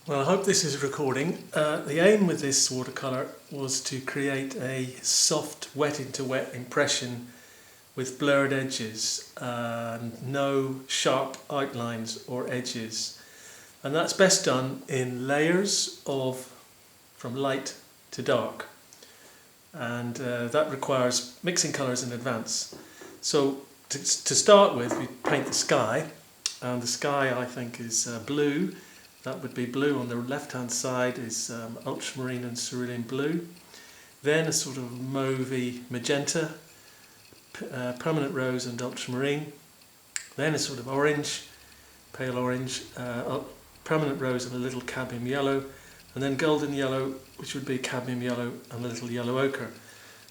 Well, I hope this is recording. The aim with this watercolour was to create a soft wet into wet impression with blurred edges and no sharp outlines or edges. And that's best done in layers from light to dark. And that requires mixing colours in advance. So to start with, we paint the sky, and the sky I think is blue. That would be blue on the left hand side is ultramarine and cerulean blue. Then a sort of mauvey magenta, permanent rose and ultramarine. Then a sort of orange, pale orange, permanent rose and a little cadmium yellow. And then golden yellow, which would be cadmium yellow and a little yellow ochre.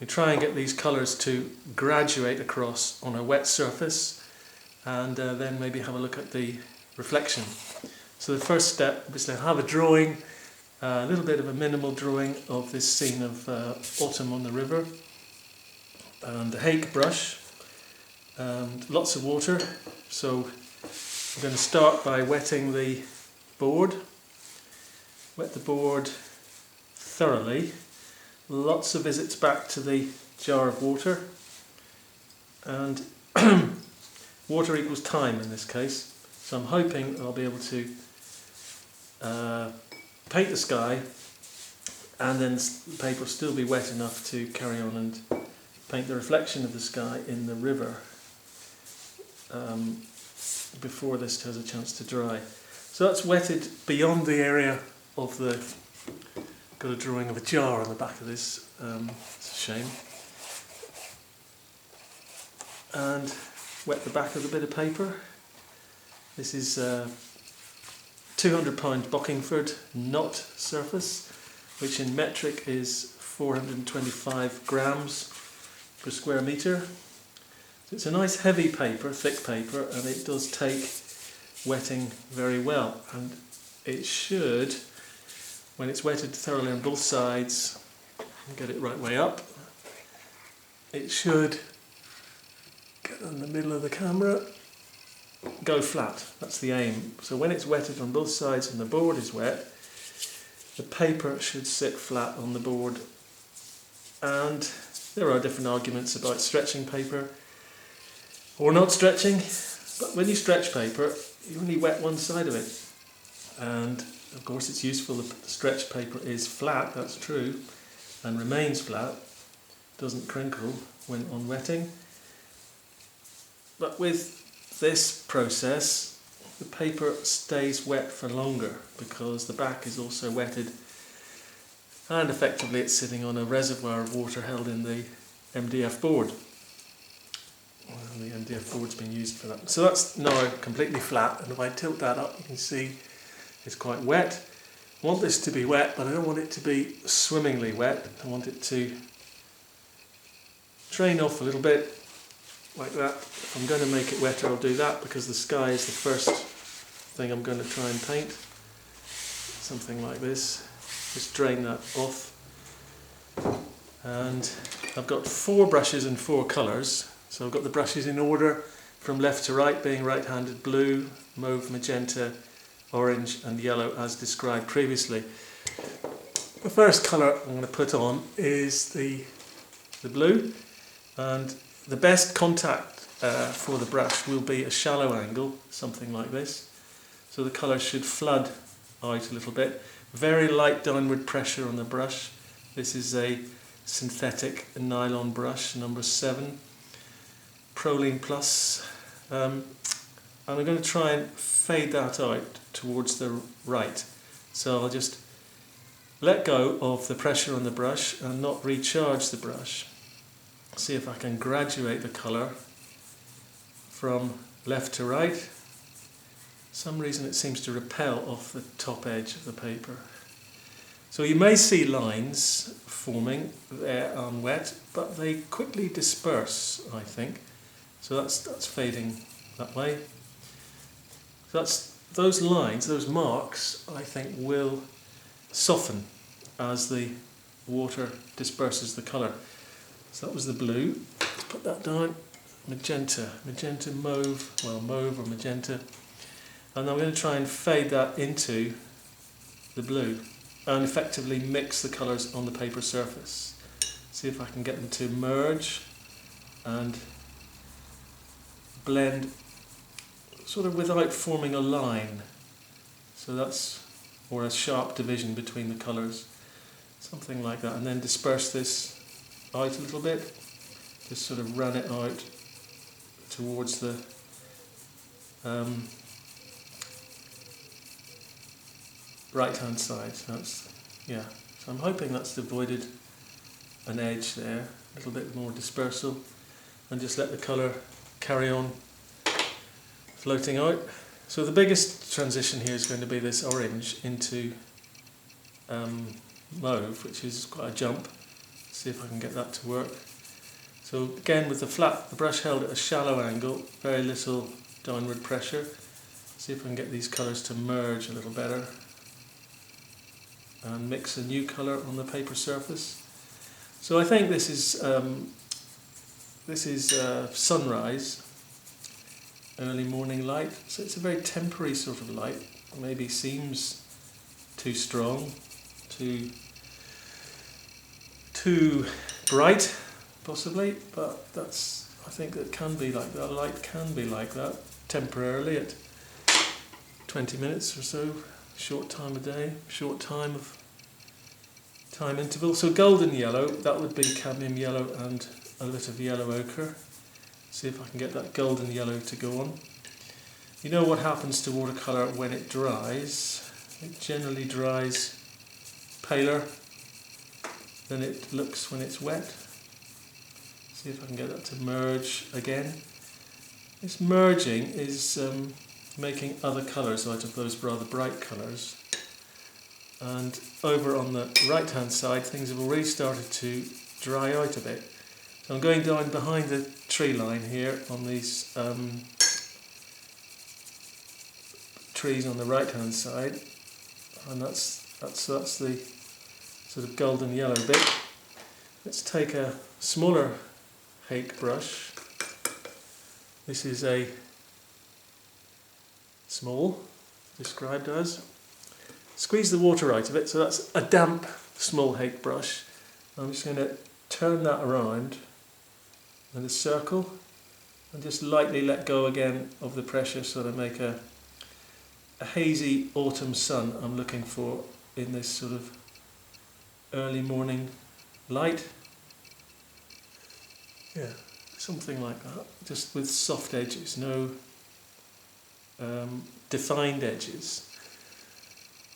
We try and get these colours to graduate across on a wet surface, and then maybe have a look at the reflection. So the first step, obviously, I have a drawing, a little bit of a minimal drawing of this scene of autumn on the river, and a hake brush, and lots of water. So I'm going to start by wetting the board. Wet the board thoroughly. Lots of visits back to the jar of water, and water equals time in this case. So I'm hoping I'll be able to paint the sky, and then the paper will still be wet enough to carry on and paint the reflection of the sky in the river before this has a chance to dry. So that's wetted beyond the area of the... Got a drawing of a jar on the back of this, it's a shame. And wet the back of the bit of paper. This is 200 pound Bockingford knot surface, which in metric is 425 grams per square metre. So it's a nice heavy paper, thick paper, and it does take wetting very well. And it should, when it's wetted thoroughly on both sides, and get it right way up, it should get in the middle of the camera, go flat. That's the aim. So when it's wetted on both sides and the board is wet, the paper should sit flat on the board. And there are different arguments about stretching paper or not stretching, but when you stretch paper, you only wet one side of it. And of course it's useful that the stretched paper is flat, that's true, and remains flat, doesn't crinkle when on wetting. But with this process, the paper stays wet for longer because the back is also wetted, and effectively it's sitting on a reservoir of water held in the MDF board. And the MDF board's been used for that. So that's now completely flat, and if I tilt that up you can see it's quite wet. I want this to be wet, but I don't want it to be swimmingly wet. I want it to drain off a little bit, like that. If I'm going to make it wetter, I'll do that, because the sky is the first thing I'm going to try and paint. Something like this. Just drain that off. And I've got 4 brushes and 4 colours. So I've got the brushes in order from left to right, being right-handed: blue, mauve, magenta, orange and yellow, as described previously. The first colour I'm going to put on is the blue, and the best contact for the brush will be a shallow angle, something like this. So the colour should flood out a little bit. Very light downward pressure on the brush. This is a synthetic nylon brush, number 7, Prolene Plus. And I'm going to try and fade that out towards the right. So I'll just let go of the pressure on the brush and not recharge the brush. See if I can graduate the colour from left to right. For some reason it seems to repel off the top edge of the paper. So you may see lines forming there on wet, but they quickly disperse, I think. So that's fading that way. So those lines, those marks, I think will soften as the water disperses the colour. So that was the blue. Let's put that down. Magenta, mauve, well, mauve or magenta. And I'm going to try and fade that into the blue and effectively mix the colours on the paper surface. See if I can get them to merge and blend sort of without forming a line. So that's, or a sharp division between the colours, something like that. And then disperse this out a little bit, just sort of run it out towards the right hand side. So that's, yeah, so I'm hoping that's avoided an edge there, a little bit more dispersal, and just let the colour carry on floating out. So the biggest transition here is going to be this orange into mauve, which is quite a jump. See if I can get that to work. So again, with the brush held at a shallow angle, very little downward pressure. See if I can get these colours to merge a little better and mix a new colour on the paper surface. So I think this is sunrise, early morning light. So it's a very temporary sort of light. Maybe seems too strong, too bright, possibly. But that's, I think it can be like that. Light can be like that temporarily at 20 minutes or so, short time of day, short time interval. So golden yellow, that would be cadmium yellow and a bit of yellow ochre. See if I can get that golden yellow to go on. You know what happens to watercolour when it dries? It generally dries paler than it looks when it's wet. See if I can get that to merge again. This merging is making other colours out of those rather bright colours. And over on the right hand side, things have already started to dry out a bit. So I'm going down behind the tree line here on these trees on the right hand side, and that's the sort of golden yellow bit. Let's take a smaller hake brush. This is a small, described as. Squeeze the water out of it, so that's a damp small hake brush. I'm just going to turn that around in a circle and just lightly let go again of the pressure so that I make a hazy autumn sun I'm looking for in this sort of early morning light. Yeah, something like that, just with soft edges, no defined edges.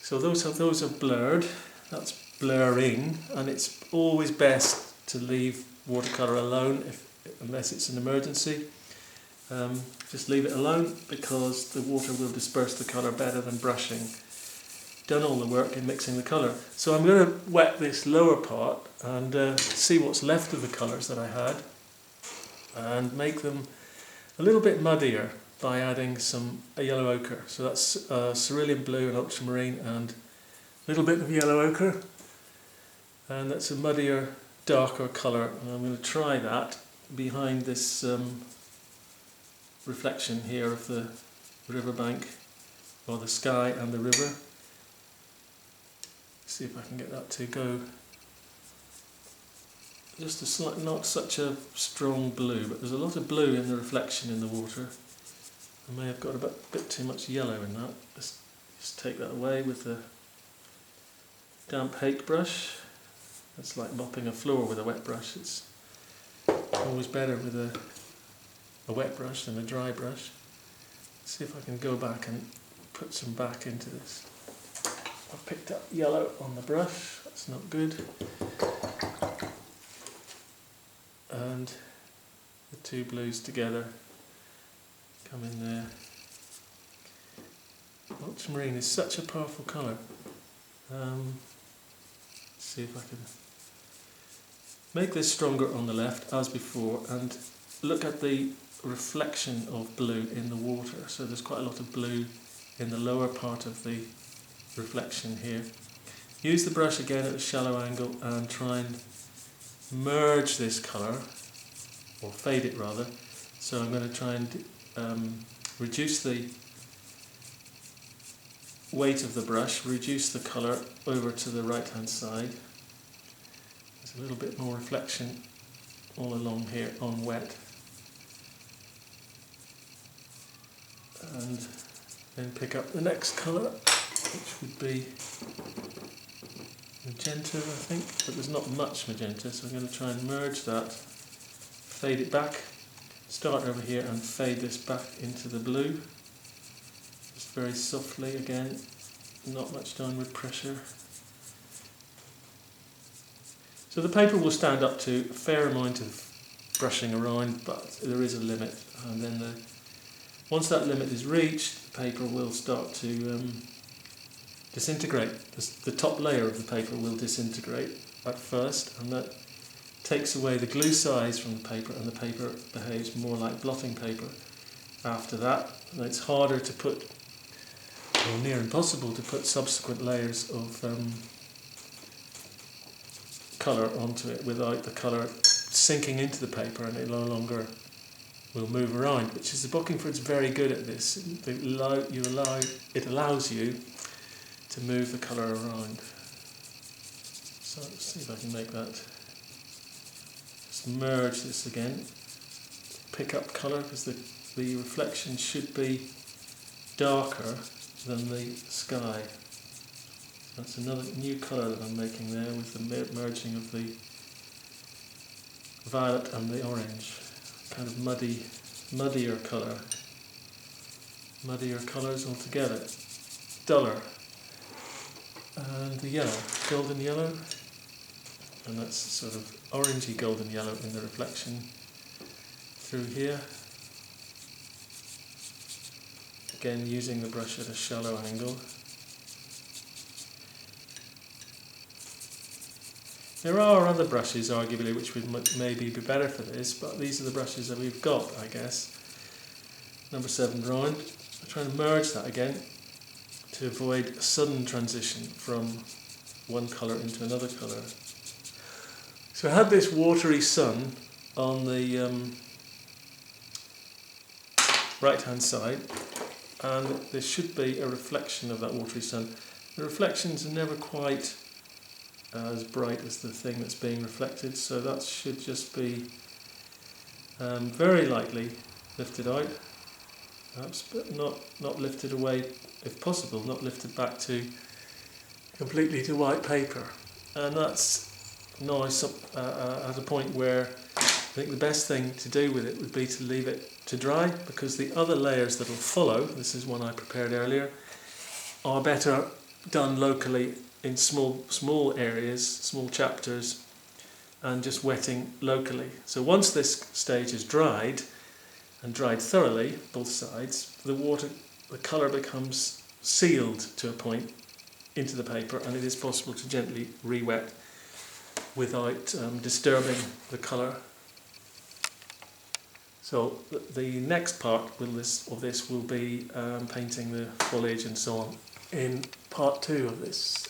So those are blurred, that's blurring, and it's always best to leave watercolour alone unless it's an emergency. Just leave it alone because the water will disperse the colour better than brushing. Done all the work in mixing the colour. So I'm going to wet this lower part and see what's left of the colours that I had and make them a little bit muddier by adding a yellow ochre. So that's cerulean blue and ultramarine and a little bit of yellow ochre, and that's a muddier, darker colour, and I'm going to try that behind this reflection here of the riverbank, or the sky and the river. See if I can get that to go just a slight, not such a strong blue, but there's a lot of blue in the reflection in the water. I may have got a bit too much yellow in that. Just take that away with the damp hake brush. It's like mopping a floor with a wet brush. It's always better with a wet brush than a dry brush. See if I can go back and put some back into this. I've picked up yellow on the brush, that's not good. And the two blues together come in there. Ultramarine is such a powerful colour. Let's see if I can make this stronger on the left as before, and look at the reflection of blue in the water. So there's quite a lot of blue in the lower part of the reflection here. Use the brush again at a shallow angle and try and merge this colour, or fade it rather. So I'm going to try and reduce the weight of the brush, reduce the colour over to the right hand side. There's a little bit more reflection all along here on wet. And then pick up the next colour, which would be magenta, I think, but there's not much magenta, so I'm going to try and merge that, fade it back, start over here and fade this back into the blue, just very softly again, not much downward pressure. So the paper will stand up to a fair amount of brushing around, but there is a limit, and then once that limit is reached, the paper will start to disintegrate. The top layer of the paper will disintegrate at first, and that takes away the glue size from the paper, and the paper behaves more like blotting paper after that. And it's harder to put, or near impossible to put, subsequent layers of colour onto it without the colour sinking into the paper, and it no longer will move around, which is, the Bockingford's very good at this. It allows you to move the colour around. So let's see if I can make that. Just merge this again. Pick up colour, because the reflection should be darker than the sky. That's another new colour that I'm making there with the merging of the violet and the orange. Kind of muddier colour. Muddier colours altogether. Duller. And the yellow, golden yellow. And that's sort of orangey golden yellow in the reflection through here. Again, using the brush at a shallow angle. There are other brushes, arguably, which would maybe be better for this, but these are the brushes that we've got, I guess. Number 7 round. I'm trying to merge that again to avoid a sudden transition from one colour into another colour. So I had this watery sun on the right hand side, and there should be a reflection of that watery sun. The reflections are never quite as bright as the thing that's being reflected, so that should just be very lightly lifted out, perhaps, but not lifted away, if possible, not lifted back to completely to white paper. And that's now at a point where I think the best thing to do with it would be to leave it to dry, because the other layers that will follow, this is one I prepared earlier, are better done locally in small areas, small chapters, and just wetting locally. So once this stage is dried, and dried thoroughly, both sides, the colour becomes sealed to a point into the paper, and it is possible to gently re-wet without disturbing the colour. So the next part of this will be painting the foliage and so on in part 2 of this